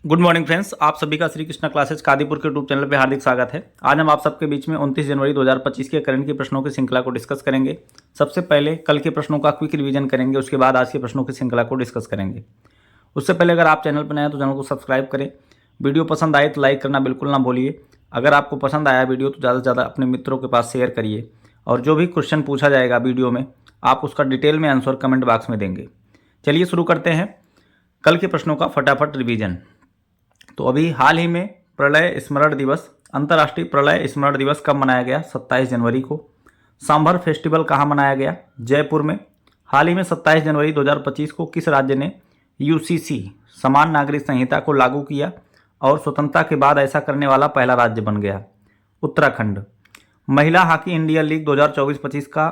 Good morning friends, आप सभी का श्री कृष्णा क्लासेस कादीपुर के यूट्यूब चैनल पे हार्दिक स्वागत है। आज हम आप सबके बीच में 29 जनवरी 2025 के करंट के प्रश्नों की श्रृंखला को डिस्कस करेंगे। सबसे पहले कल के प्रश्नों का क्विक रिवीजन करेंगे, उसके बाद आज के प्रश्नों की श्रृंखला को डिस्कस करेंगे। उससे पहले अगर आप चैनल पर नए हैं तो चैनल को सब्सक्राइब करें। वीडियो पसंद आए तो लाइक करना बिल्कुल ना भूलिए। अगर आपको पसंद आया वीडियो तो ज़्यादा से ज़्यादा अपने मित्रों के पास शेयर करिए। और जो भी क्वेश्चन पूछा जाएगा वीडियो में, आप उसका डिटेल में आंसर कमेंट बॉक्स में देंगे। चलिए शुरू करते हैं कल के प्रश्नों का फटाफट रिवीजन। तो अभी हाल ही में प्रलय स्मरण दिवस, अंतर्राष्ट्रीय प्रलय स्मरण दिवस कब मनाया गया? 27 जनवरी को। सांभर फेस्टिवल कहाँ मनाया गया? जयपुर में। हाल ही में 27 जनवरी 2025 को किस राज्य ने यूसीसी समान नागरिक संहिता को लागू किया और स्वतंत्रता के बाद ऐसा करने वाला पहला राज्य बन गया? उत्तराखंड। महिला हॉकी इंडिया लीग 2024-25 का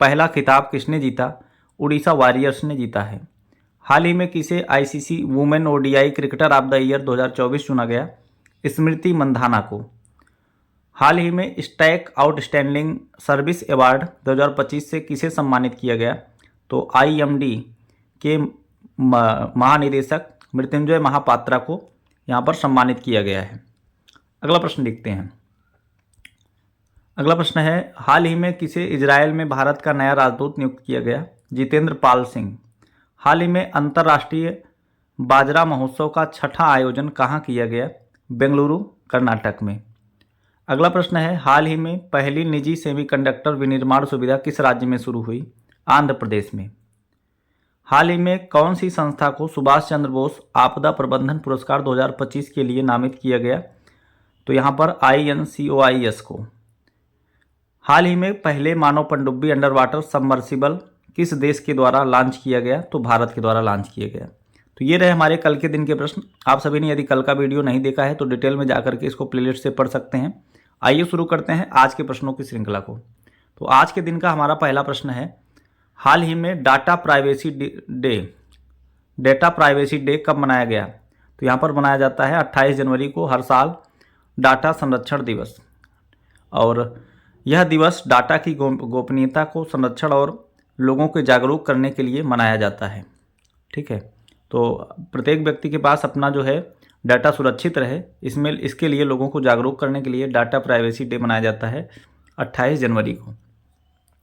पहला खिताब किसने जीता? उड़ीसा वॉरियर्स ने जीता है। हाल ही में किसे ICC women ODI cricketer of the year 2024 चुना गया? स्मृति मंधाना को। हाल ही में स्टैक आउटस्टैंडिंग सर्विस अवार्ड 2025 से किसे सम्मानित किया गया? तो आईएमडी के महानिदेशक मृत्युंजय महापात्रा को यहाँ पर सम्मानित किया गया है। अगला प्रश्न देखते हैं। अगला प्रश्न है, हाल ही में किसे इजरायल में भारत का नया राजदूत नियुक्त किया गया? जितेंद्र पाल सिंह। हाल ही में अंतर्राष्ट्रीय बाजरा महोत्सव का छठा आयोजन कहाँ किया गया? बेंगलुरु, कर्नाटक में। अगला प्रश्न है, हाल ही में पहली निजी सेमीकंडक्टर विनिर्माण सुविधा किस राज्य में शुरू हुई? आंध्र प्रदेश में। हाल ही में कौन सी संस्था को सुभाष चंद्र बोस आपदा प्रबंधन पुरस्कार 2025 के लिए नामित किया गया? तो यहाँ पर INCOIS को। हाल ही में पहले मानव पनडुब्बी अंडर वाटर सबमर्सिबल किस देश के द्वारा लॉन्च किया गया? तो भारत के द्वारा लॉन्च किया गया। तो ये रहे हमारे कल के दिन के प्रश्न। आप सभी ने यदि कल का वीडियो नहीं देखा है तो डिटेल में जाकर के इसको प्लेलिस्ट से पढ़ सकते हैं। आइए शुरू करते हैं आज के प्रश्नों की श्रृंखला को। तो आज के दिन का हमारा पहला प्रश्न है, हाल ही में डाटा प्राइवेसी डे कब मनाया गया? तो यहाँ पर मनाया जाता है 28 जनवरी को हर साल डाटा संरक्षण दिवस। और यह दिवस डाटा की गोपनीयता को संरक्षण और लोगों को जागरूक करने के लिए मनाया जाता है। ठीक है, तो प्रत्येक व्यक्ति के पास अपना जो है डाटा सुरक्षित रहे, इसके लिए लोगों को जागरूक करने के लिए डाटा प्राइवेसी डे मनाया जाता है 28 जनवरी को।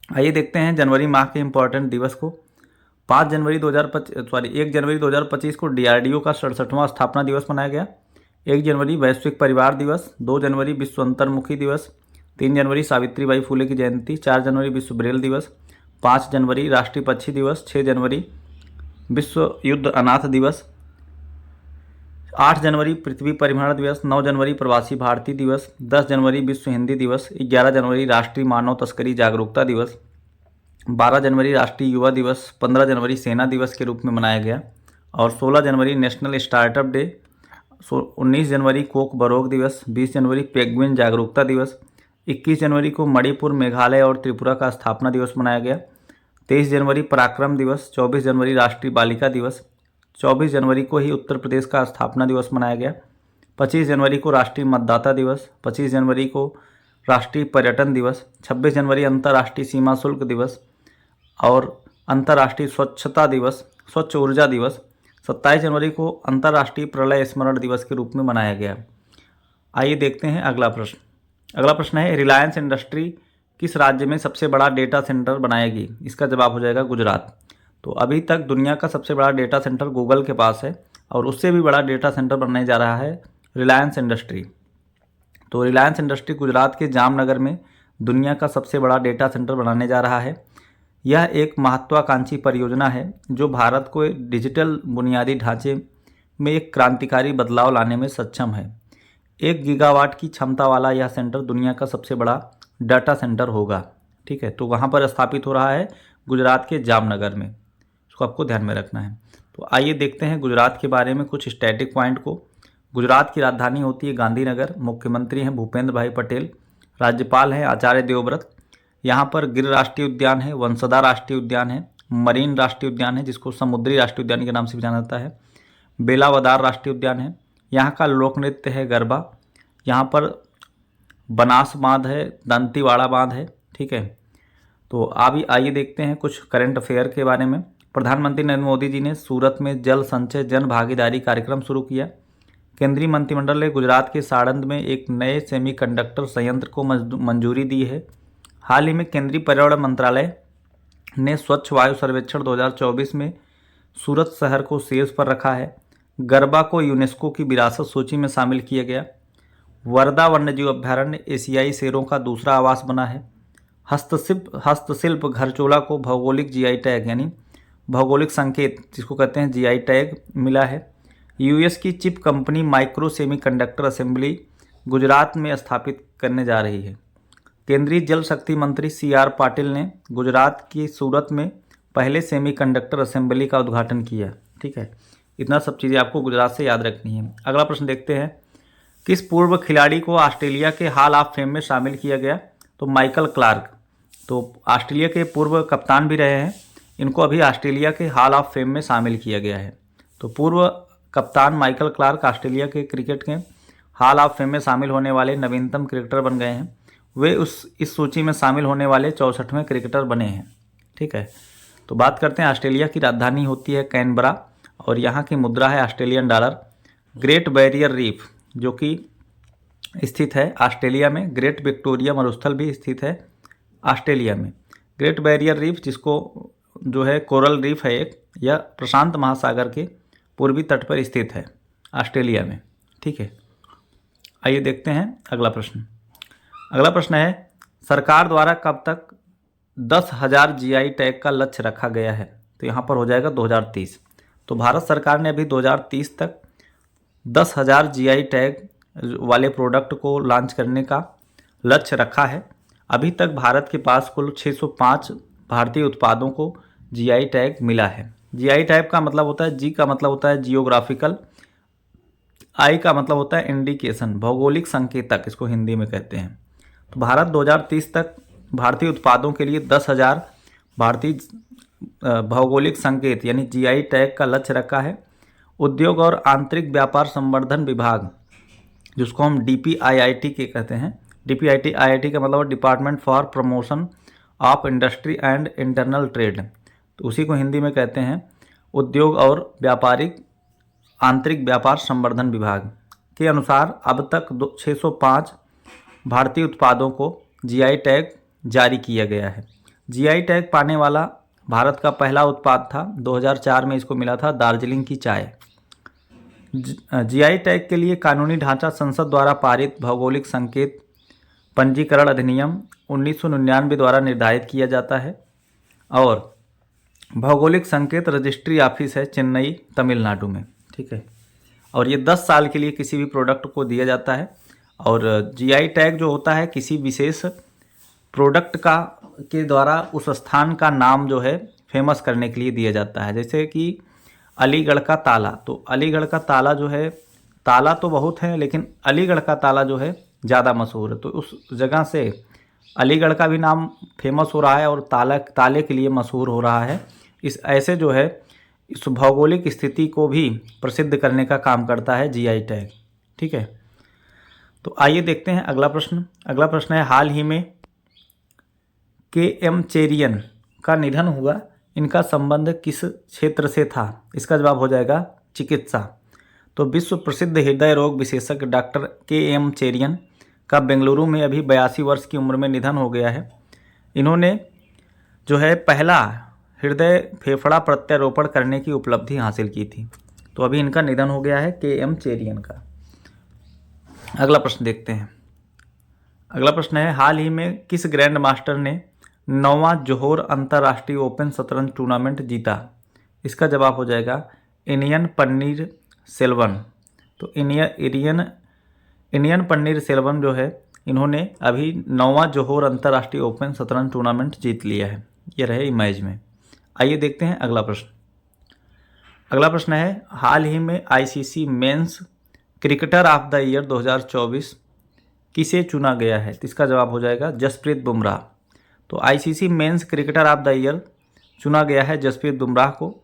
आइए देखते हैं जनवरी माह के इम्पोर्टेंट दिवस को। 1 जनवरी 2025 को DRDO का 67वां स्थापना दिवस मनाया गया। 1 जनवरी वैश्विक परिवार दिवस। 2 जनवरी विश्व अंतर्मुखी दिवस। 3 जनवरी सावित्रीबाई फुले की जयंती। 4 जनवरी विश्व ब्रेल दिवस। 5 जनवरी राष्ट्रीय पक्षी दिवस। 6 जनवरी विश्व युद्ध अनाथ दिवस। 8 जनवरी पृथ्वी परिभ्रमण दिवस। 9 जनवरी प्रवासी भारतीय दिवस। 10 जनवरी विश्व हिंदी दिवस। 11 जनवरी राष्ट्रीय मानव तस्करी जागरूकता दिवस। 12 जनवरी राष्ट्रीय युवा दिवस। 15 जनवरी सेना दिवस के रूप में मनाया गया। और 16 जनवरी नेशनल स्टार्टअप डे। 19 जनवरी कोक बरोग दिवस। 20 जनवरी पेंगुइन जागरूकता दिवस। 21 जनवरी को मणिपुर, मेघालय और त्रिपुरा का स्थापना दिवस मनाया गया। 23 जनवरी पराक्रम दिवस। 24 जनवरी राष्ट्रीय बालिका दिवस। 24 जनवरी को ही उत्तर प्रदेश का स्थापना दिवस मनाया गया। 25 जनवरी को राष्ट्रीय मतदाता दिवस। 25 जनवरी को राष्ट्रीय पर्यटन दिवस। 26 जनवरी अंतर्राष्ट्रीय सीमा शुल्क दिवस और अंतर्राष्ट्रीय स्वच्छता दिवस, स्वच्छ ऊर्जा दिवस। 27 जनवरी को अंतर्राष्ट्रीय प्रलय स्मरण दिवस के रूप में मनाया गया। आइए देखते हैं अगला प्रश्न। अगला प्रश्न है, रिलायंस इंडस्ट्री किस राज्य में सबसे बड़ा डेटा सेंटर बनाएगी? इसका जवाब हो जाएगा गुजरात। तो अभी तक दुनिया का सबसे बड़ा डेटा सेंटर गूगल के पास है और उससे भी बड़ा डेटा सेंटर बनने जा रहा है रिलायंस इंडस्ट्री। तो रिलायंस इंडस्ट्री गुजरात के जामनगर में दुनिया का सबसे बड़ा डेटा सेंटर बनाने जा रहा है। यह एक महत्वाकांक्षी परियोजना है जो भारत को डिजिटल बुनियादी ढांचे में एक क्रांतिकारी बदलाव लाने में सक्षम है। 1 गीगावाट की क्षमता वाला यह सेंटर दुनिया का सबसे बड़ा डाटा सेंटर होगा। ठीक है, तो वहाँ पर स्थापित हो रहा है गुजरात के जामनगर में। इसको आपको ध्यान में रखना है। तो आइए देखते हैं गुजरात के बारे में कुछ स्टैटिक पॉइंट को। गुजरात की राजधानी होती है गांधीनगर। मुख्यमंत्री हैं भूपेंद्र भाई पटेल। राज्यपाल हैं आचार्य देवव्रत। यहाँ पर गिर राष्ट्रीय उद्यान है, वंसदा राष्ट्रीय उद्यान है, मरीन राष्ट्रीय उद्यान है जिसको समुद्री राष्ट्रीय उद्यान के नाम से भी जाना जाता है, बेलावदार राष्ट्रीय उद्यान है। यहाँ का लोक नृत्य है गरबा। यहाँ पर बनास बांध है, दंतीवाड़ा बांध है। ठीक है, तो अभी आइए देखते हैं कुछ करंट अफेयर के बारे में। प्रधानमंत्री नरेंद्र मोदी जी ने सूरत में जल संचय जन भागीदारी कार्यक्रम शुरू किया। केंद्रीय मंत्रिमंडल ने गुजरात के साणंद में एक नए सेमीकंडक्टर संयंत्र को मंजूरी दी है। हाल ही में केंद्रीय पर्यावरण मंत्रालय ने स्वच्छ वायु सर्वेक्षण 2024 में सूरत शहर को शीर्ष पर रखा है। गरबा को यूनेस्को की विरासत सूची में शामिल किया गया। वर्धा वन्यजीव अभ्यारण्य एशियाई शेरों का दूसरा आवास बना है। हस्तशिल्प घरचोला को भौगोलिक जीआई टैग यानी भौगोलिक संकेत जिसको कहते हैं जीआई टैग मिला है। यूएस की chip company micro semiconductor assembly Gujarat में स्थापित करने जा रही है। केंद्रीय जल शक्ति मंत्री CR पाटिल ने गुजरात की सूरत में पहले सेमीकंडक्टर असेंबली का उद्घाटन किया। ठीक है, इतना सब चीज़ें आपको गुजरात से याद रखनी है। अगला प्रश्न देखते हैं, किस पूर्व खिलाड़ी को ऑस्ट्रेलिया के हॉल ऑफ फेम में शामिल किया गया? तो माइकल क्लार्क, तो ऑस्ट्रेलिया के पूर्व कप्तान भी रहे हैं, इनको अभी ऑस्ट्रेलिया के हॉल ऑफ फेम में शामिल किया गया है। तो पूर्व कप्तान माइकल क्लार्क ऑस्ट्रेलिया के क्रिकेट के हॉल ऑफ फेम में शामिल होने वाले नवीनतम क्रिकेटर बन गए हैं। वे इस सूची में शामिल होने वाले 64वें क्रिकेटर बने हैं। ठीक है, तो बात करते हैं, ऑस्ट्रेलिया की राजधानी होती है कैनबरा और यहाँ की मुद्रा है Australian dollar. Great barrier reef जो कि स्थित है ऑस्ट्रेलिया में, ग्रेट विक्टोरिया मरुस्थल भी स्थित है ऑस्ट्रेलिया में। ग्रेट बैरियर रीफ जिसको जो है कोरल रीफ है एक, यह प्रशांत महासागर के पूर्वी तट पर स्थित है ऑस्ट्रेलिया में। ठीक है, आइए देखते हैं अगला प्रश्न। अगला प्रश्न है, सरकार द्वारा कब तक 10,000 जीआई टैग का लक्ष्य रखा गया है? तो यहाँ पर हो जाएगा 2030। तो भारत सरकार ने अभी 2030 तक 10,000 जीआई टैग वाले प्रोडक्ट को लॉन्च करने का लक्ष्य रखा है। अभी तक भारत के पास कुल 605 भारतीय उत्पादों को जीआई टैग मिला है। जीआई टैग का मतलब होता है, जी का मतलब होता है जियोग्राफिकल, आई का मतलब होता है इंडिकेशन, भौगोलिक संकेतक इसको हिंदी में कहते हैं। तो भारत 2030 तक भारतीय उत्पादों के लिए 10,000 भारतीय भौगोलिक संकेत यानी जीआई टैग का लक्ष्य रखा है। उद्योग और आंतरिक व्यापार संवर्धन विभाग जिसको हम DPIIT के कहते हैं, DPIIT का मतलब department for promotion of industry and internal trade, तो उसी को हिंदी में कहते हैं उद्योग और व्यापारिक आंतरिक व्यापार संवर्धन विभाग के अनुसार अब तक 605 भारतीय उत्पादों को जीआई टैग जारी किया गया है। जीआई टैग पाने वाला भारत का पहला उत्पाद था, 2004 में इसको मिला था दार्जिलिंग की चाय। जीआई टैग के लिए कानूनी ढांचा संसद द्वारा पारित भौगोलिक संकेत पंजीकरण अधिनियम 1999 द्वारा निर्धारित किया जाता है और भौगोलिक संकेत रजिस्ट्री ऑफिस है चेन्नई तमिलनाडु में। ठीक है, और ये 10 साल के लिए किसी भी प्रोडक्ट को दिया जाता है। और जीआई टैग जो होता है किसी विशेष प्रोडक्ट का के द्वारा उस स्थान का नाम जो है फेमस करने के लिए दिया जाता है। जैसे कि अलीगढ़ का ताला, तो अलीगढ़ का ताला जो है, ताला तो बहुत है लेकिन अलीगढ़ का ताला जो है ज़्यादा मशहूर है, तो उस जगह से अलीगढ़ का भी नाम फेमस हो रहा है और ताले के लिए मशहूर हो रहा है। इस ऐसे जो है इस भौगोलिक स्थिति को भी प्रसिद्ध करने का काम करता है जीआई टैग। ठीक है, तो आइए देखते हैं अगला प्रश्न। अगला प्रश्न है, हाल ही में KM चेरियन का निधन हुआ, इनका संबंध किस क्षेत्र से था? इसका जवाब हो जाएगा चिकित्सा। तो विश्व प्रसिद्ध हृदय रोग विशेषज्ञ डॉक्टर KM चेरियन का बेंगलुरु में अभी 82 वर्ष की उम्र में निधन हो गया है। इन्होंने जो है पहला हृदय फेफड़ा प्रत्यारोपण करने की उपलब्धि हासिल की थी। तो अभी इनका निधन हो गया है KM चेरियन का। अगला प्रश्न देखते हैं। अगला प्रश्न है, हाल ही में किस ग्रैंड मास्टर ने 9वां जोहोर अंतर्राष्ट्रीय ओपन शतरंज टूर्नामेंट जीता? इसका जवाब हो जाएगा इनियन पन्नीर सेल्वन। तो इनियन पन्नीर सेल्वन जो है इन्होंने अभी 9वां जोहोर अंतर्राष्ट्रीय ओपन शतरंज टूर्नामेंट जीत लिया है। ये रहे इमेज में। आइए देखते हैं अगला प्रश्न। अगला प्रश्न है, हाल ही में ICC mains cricketer of the year 2024 किसे चुना गया है? तो इसका जवाब हो जाएगा जसप्रीत बुमराह। तो ICC mains cricketer of the year चुना गया है जसप्रीत बुमराह को।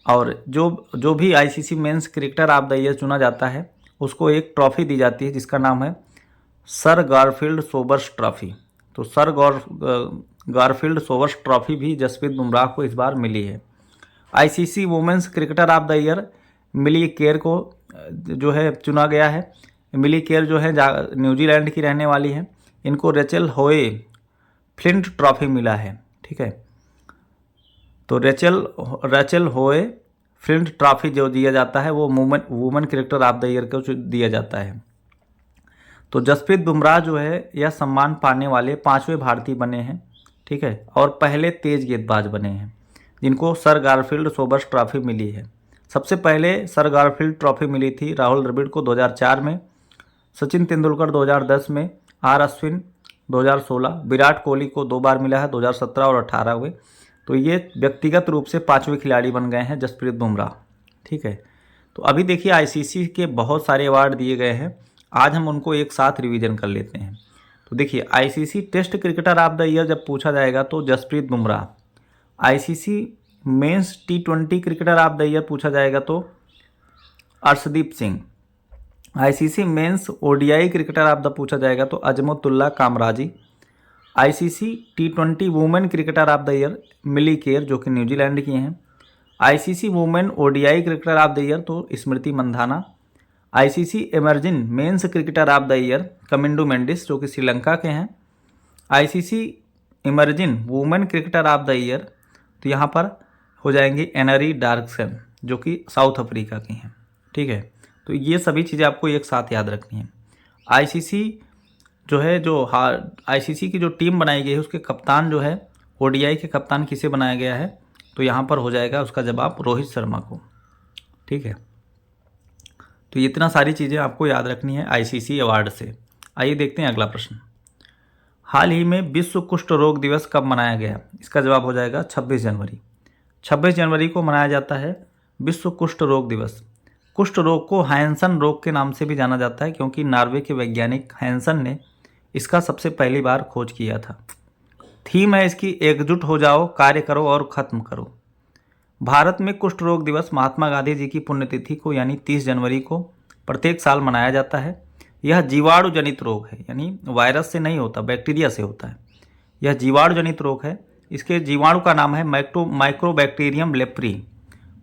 और जो भी ICC mains cricketer of the year चुना जाता है उसको एक ट्रॉफी दी जाती है जिसका नाम है सर गारफील्ड सोबर्स ट्रॉफी। तो सर गारफील्ड सोबर्स ट्रॉफी भी जसप्रीत बुमराह को इस बार मिली है। ICC women's cricketer of the year Melie Kerr को जो है चुना गया है। एमिली केर जो है न्यूजीलैंड की रहने वाली हैं। इनको रेचल होए फ्लिंट ट्रॉफी मिला है। ठीक है, तो रेचल होए फ्लिंट ट्रॉफी जो दिया जाता है वो women cricketer of the year को दिया जाता है। तो जसप्रीत बुमराह जो है यह सम्मान पाने वाले 5वें भारतीय बने हैं। ठीक है, और पहले तेज गेंदबाज बने हैं जिनको सर गारफील्ड सोबर्स ट्रॉफी मिली है। सबसे पहले सर गारफील्ड ट्रॉफी मिली थी राहुल द्रविड़ को 2004 में, सचिन तेंदुलकर 2010 में, आर अश्विन 2016, विराट कोहली को 2 बार मिला है 2017 और 18 में। तो ये व्यक्तिगत रूप से 5वें खिलाड़ी बन गए हैं जसप्रीत बुमराह। ठीक है, तो अभी देखिए आईसीसी के बहुत सारे अवार्ड दिए गए हैं, आज हम उनको एक साथ रिवीजन कर लेते हैं। तो देखिए ICC test cricketer of the year जब पूछा जाएगा तो Jasprit Bumrah, ICC men's T20 cricketer of the year पूछा जाएगा तो Arshdeep Singh, ICC men's ODI cricketer of the पूछा जाएगा तो Azmatullah Omarzai, ICC T20 women cricketer of the year Melie Kerr जो कि न्यूजीलैंड की हैं, ICC women ODI cricketer of the year तो Smriti Mandhana, ICC emerging men's cricketer of the year Kamindu Mendis जो कि श्रीलंका के हैं, ICC emerging women cricketer of the year तो यहाँ पर हो जाएंगे एनरी डार्कसन जो कि साउथ अफ्रीका की हैं। ठीक है, तो ये सभी चीज़ें आपको एक साथ याद रखनी है। आईसीसी जो है आईसीसी की जो टीम बनाई गई है उसके कप्तान जो है ओडीआई के कप्तान किसे बनाया गया है तो यहाँ पर हो जाएगा उसका जवाब रोहित शर्मा को। ठीक है, तो इतना सारी चीज़ें आपको याद रखनी है आईसीसी अवार्ड से। आइए देखते हैं अगला प्रश्न। हाल ही में विश्व कुष्ठ रोग दिवस कब मनाया गया? इसका जवाब हो जाएगा 26 जनवरी। 26 जनवरी को मनाया जाता है विश्व कुष्ठ रोग दिवस। कुष्ठ रोग को हैंसन रोग के नाम से भी जाना जाता है क्योंकि नॉर्वे के वैज्ञानिक हैंसन ने इसका सबसे पहली बार खोज किया था। थीम है इसकी एकजुट हो जाओ, कार्य करो और ख़त्म करो। भारत में कुष्ठ रोग दिवस महात्मा गांधी जी की पुण्यतिथि को यानी 30 जनवरी को प्रत्येक साल मनाया जाता है। यह जीवाणु जनित रोग है, यानी वायरस से नहीं होता, बैक्टीरिया से होता है। यह जीवाणु जनित रोग है। इसके जीवाणु का नाम है माइक्रोबैक्टीरियम लेप्री।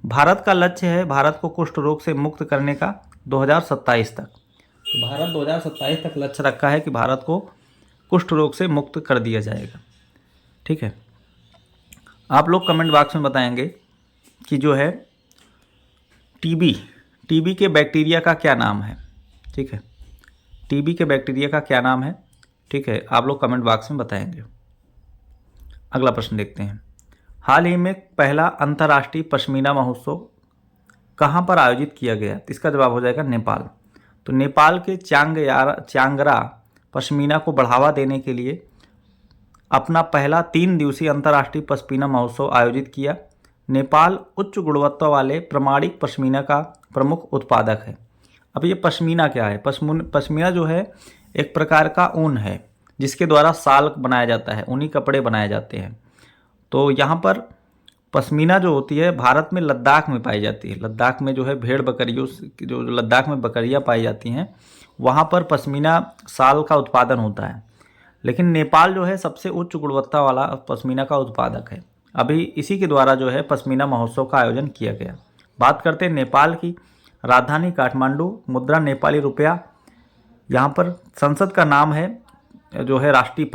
भारत का लक्ष्य है भारत को कुष्ठ रोग से मुक्त करने का 2027 तक। तो भारत 2027 तक लक्ष्य रखा है कि भारत को कुष्ठ रोग से मुक्त कर दिया जाएगा। ठीक है, आप लोग कमेंट बॉक्स में बताएंगे कि जो है टीबी के बैक्टीरिया का क्या नाम है। ठीक है, टीबी के बैक्टीरिया का क्या नाम है। ठीक है, आप लोग कमेंट बॉक्स में बताएंगे। अगला प्रश्न देखते हैं। हाल ही में पहला अंतर्राष्ट्रीय पश्मीना महोत्सव कहाँ पर आयोजित किया गया? इसका जवाब हो जाएगा नेपाल। तो नेपाल के च्याङ्ग्रा पश्मीना को बढ़ावा देने के लिए अपना पहला 3 दिवसीय अंतर्राष्ट्रीय पश्मीना महोत्सव आयोजित किया। नेपाल उच्च गुणवत्ता वाले प्रमाणिक पश्मीना का प्रमुख उत्पादक है। अब ये पश्मीना क्या है? पश्मीना जो है एक प्रकार का ऊन है जिसके द्वारा शाल बनाया जाता है, ऊनी कपड़े बनाए जाते हैं। तो यहाँ पर पश्मीना जो होती है भारत में लद्दाख में पाई जाती है। लद्दाख में जो है भेड़ बकरियों जो लद्दाख में बकरियाँ पाई जाती हैं वहाँ पर पश्मीना शाल का उत्पादन होता है। लेकिन नेपाल जो है सबसे उच्च गुणवत्ता वाला पश्मीना का उत्पादक है। अभी इसी के द्वारा जो है पश्मीना महोत्सव का आयोजन किया गया। बात करते हैं नेपाल की। राजधानी काठमांडू, मुद्रा नेपाली रुपया। यहाँ पर संसद का नाम है जो है राष्ट्रीय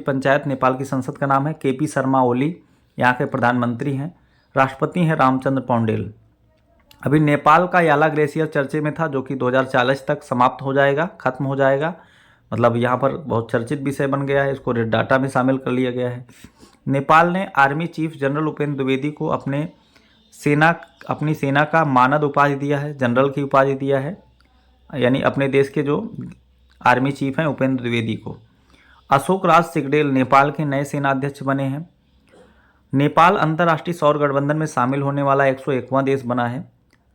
पंचायत नेपाल की संसद का नाम है। केपी शर्मा ओली यहाँ के प्रधानमंत्री हैं। राष्ट्रपति हैं रामचंद्र पौडेल। अभी नेपाल का याला ग्लेशियर चर्चे में था जो कि 2040 तक समाप्त हो जाएगा, खत्म हो जाएगा। मतलब यहाँ पर बहुत चर्चित विषय बन गया है, इसको रेड डाटा में शामिल कर लिया गया है। नेपाल ने army chief general Upendra Dwivedi को अपनी सेना का मानद उपाधि दिया है, जनरल की उपाधि दिया है, यानी अपने देश के जो आर्मी चीफ हैं उपेंद्र द्विवेदी को। अशोक राज सिगडेल नेपाल के नए सेनाध्यक्ष बने हैं। नेपाल अंतर्राष्ट्रीय सौर गठबंधन में शामिल होने वाला 101वां देश बना है।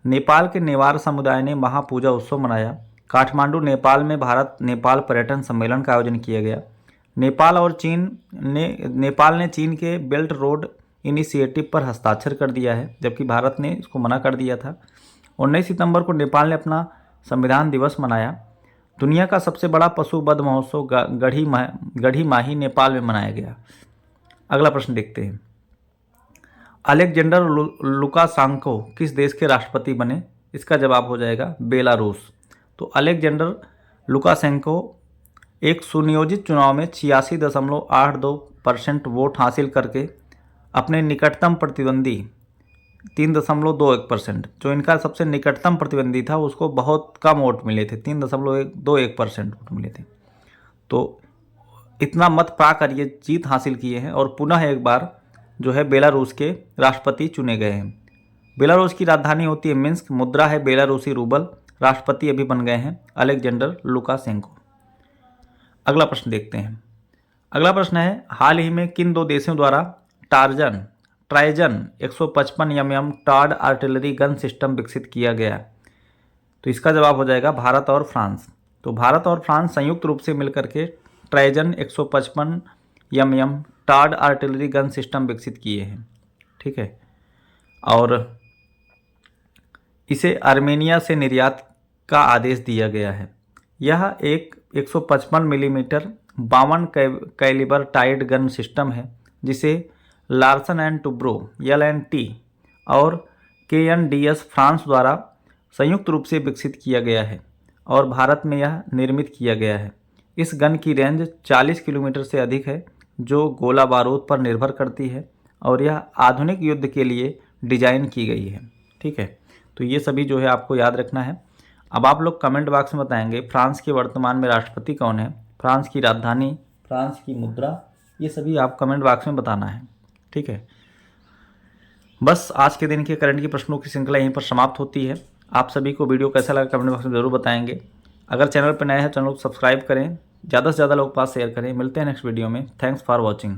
नेपाल के नेवार समुदाय ने महापूजा उत्सव मनाया। काठमांडू नेपाल में भारत नेपाल पर्यटन सम्मेलन का आयोजन किया गया। नेपाल ने चीन के बेल्ट रोड इनिशिएटिव पर हस्ताक्षर कर दिया है, जबकि भारत ने इसको मना कर दिया था। 19 सितंबर को नेपाल ने अपना संविधान दिवस मनाया। दुनिया का सबसे बड़ा पशु वध महोत्सव गढ़ी माही नेपाल में मनाया गया। अगला प्रश्न देखते हैं। अलेक्जेंडर लुकाशेंको किस देश के राष्ट्रपति बने? इसका जवाब हो जाएगा बेलारूस। तो अलेक्जेंडर लुकाशेंको एक सुनियोजित चुनाव में 86.82% वोट हासिल करके अपने निकटतम प्रतिद्वंदी 3.21%, जो इनका सबसे निकटतम प्रतिद्वंदी था उसको बहुत कम वोट मिले थे, 3.21% वोट मिले थे। तो इतना मत पाकर ये जीत हासिल किए हैं और पुनः एक बार जो है बेलारूस के राष्ट्रपति चुने गए हैं। बेलारूस की राजधानी होती है मिन्स्क, मुद्रा है बेलारूसी रूबल, राष्ट्रपति अभी बन गए हैं अलेक्जेंडर लुकाशेंको। अगला प्रश्न देखते हैं। अगला प्रश्न है, हाल ही में किन दो देशों द्वारा ट्राइजन 155 mm tarred artillery gun system विकसित किया गया? तो इसका जवाब हो जाएगा भारत और फ्रांस। तो भारत और फ्रांस संयुक्त रूप से मिलकर के ट्राइजन 155 mm tarred artillery gun system विकसित किए हैं। ठीक है, और इसे आर्मेनिया से निर्यात का आदेश दिया गया है। यह एक 155 millimetre 52 calibre towed gun system है जिसे लार्सन एंड टुब्रो LNT और KNDS फ्रांस द्वारा संयुक्त रूप से विकसित किया गया है और भारत में यह निर्मित किया गया है। इस गन की रेंज 40 किलोमीटर से अधिक है जो गोला बारूद पर निर्भर करती है और यह आधुनिक युद्ध के लिए डिजाइन की गई है। ठीक है, तो ये सभी जो है आपको याद रखना है। अब आप लोग कमेंट बॉक्स में बताएंगे फ्रांस के वर्तमान में राष्ट्रपति कौन है, फ्रांस की राजधानी, फ्रांस की मुद्रा, ये सभी आप कमेंट बॉक्स में बताना है। ठीक है, बस आज के दिन के करंट की प्रश्नों की श्रृंखला यहीं पर समाप्त होती है। आप सभी को वीडियो कैसा लगा कमेंट बॉक्स में ज़रूर बताएंगे। अगर चैनल पर नए हैं चैनल को सब्सक्राइब करें, ज़्यादा से ज़्यादा लोग पास शेयर करें। मिलते हैं नेक्स्ट वीडियो में। Thanks for watching.